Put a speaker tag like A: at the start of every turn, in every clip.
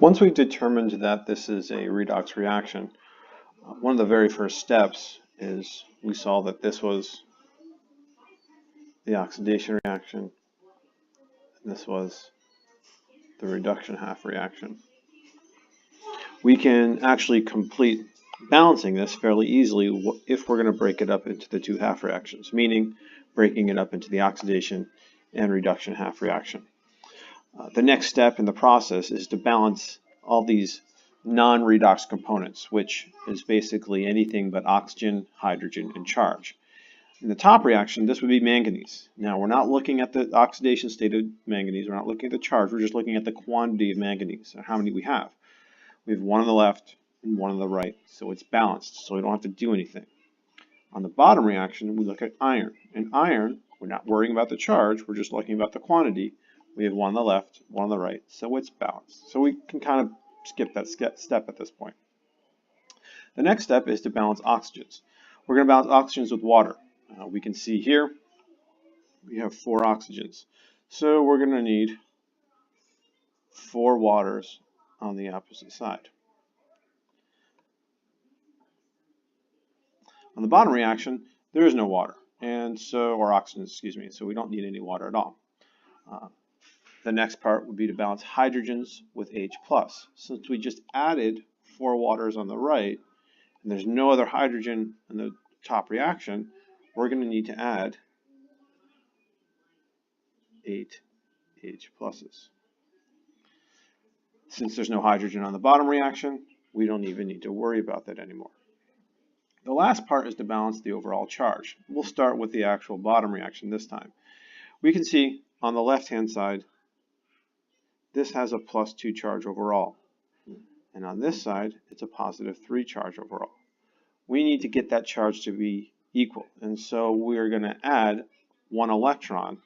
A: Once we've determined that this is a redox reaction, one of the very first steps is we saw that this was the oxidation reaction, and this was the reduction half reaction. We can actually complete balancing this fairly easily if we're going to break it up into the two half reactions, meaning breaking it up into the oxidation and reduction half reaction. The next step in the process is to balance all these non-redox components, which is basically anything but oxygen, hydrogen, and charge. In the top reaction, this would be manganese. Now, we're not looking at the oxidation state of manganese. We're not looking at the charge. We're just looking at the quantity of manganese, and how many we have. We have one on the left and one on the right, so it's balanced, so we don't have to do anything. On the bottom reaction, we look at iron. In iron, we're not worrying about the charge. We're just looking about the quantity. We have one on the left, one on the right, so it's balanced. So we can kind of skip that step at this point. The next step is to balance oxygens. We're going to balance oxygens with water. We can see here we have 4 oxygens. So we're going to need 4 waters on the opposite side. On the bottom reaction, there is no water, or oxygen, excuse me, so we don't need any water at all. The next part would be to balance hydrogens with H+. Since we just added 4 waters on the right, and there's no other hydrogen in the top reaction, we're going to need to add 8 H+. Since there's no hydrogen on the bottom reaction, we don't even need to worry about that anymore. The last part is to balance the overall charge. We'll start with the actual bottom reaction this time. We can see on the left-hand side, this has a +2 charge overall. And on this side, it's a +3 charge overall. We need to get that charge to be equal. And so we're going to add 1 electron,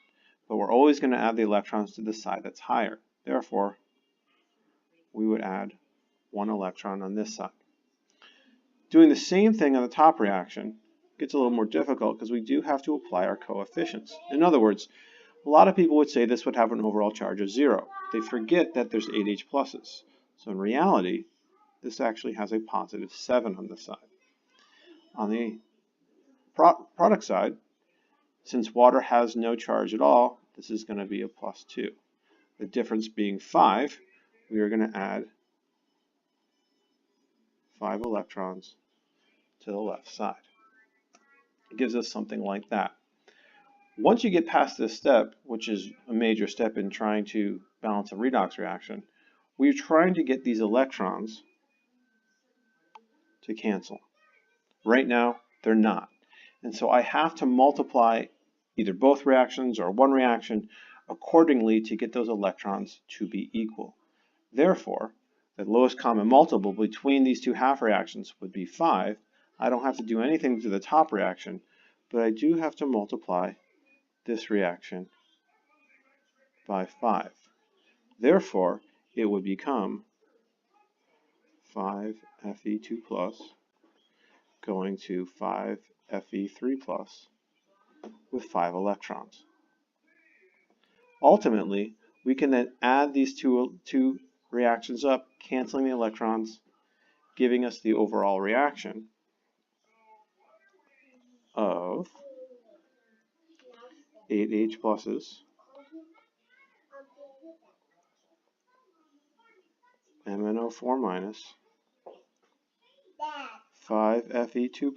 A: but we're always going to add the electrons to the side that's higher. Therefore, we would add 1 electron on this side. Doing the same thing on the top reaction gets a little more difficult because we do have to apply our coefficients. In other words, a lot of people would say this would have an overall charge of 0. They forget that there's 8 H+. So in reality, this actually has a +7 on this side. On the product side, since water has no charge at all, this is going to be a +2. The difference being 5, we are going to add 5 electrons to the left side. It gives us something like that. Once you get past this step, which is a major step in trying to balance a redox reaction, we're trying to get these electrons to cancel. Right now, they're not. And so I have to multiply either both reactions or one reaction accordingly to get those electrons to be equal. Therefore, the lowest common multiple between these two half reactions would be 5. I don't have to do anything to the top reaction, but I do have to multiply this reaction by 5. Therefore, it would become 5Fe2+ going to 5Fe3+ with 5 electrons. Ultimately, we can then add these two reactions up, canceling the electrons, giving us the overall reaction of 8 H+, 4-, 5Fe2+,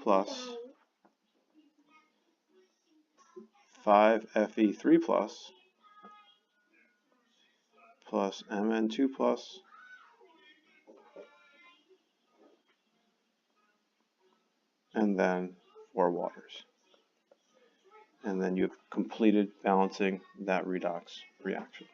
A: 5Fe3+, plus Mn2+, and then 4 waters. And then you've completed balancing that redox reaction.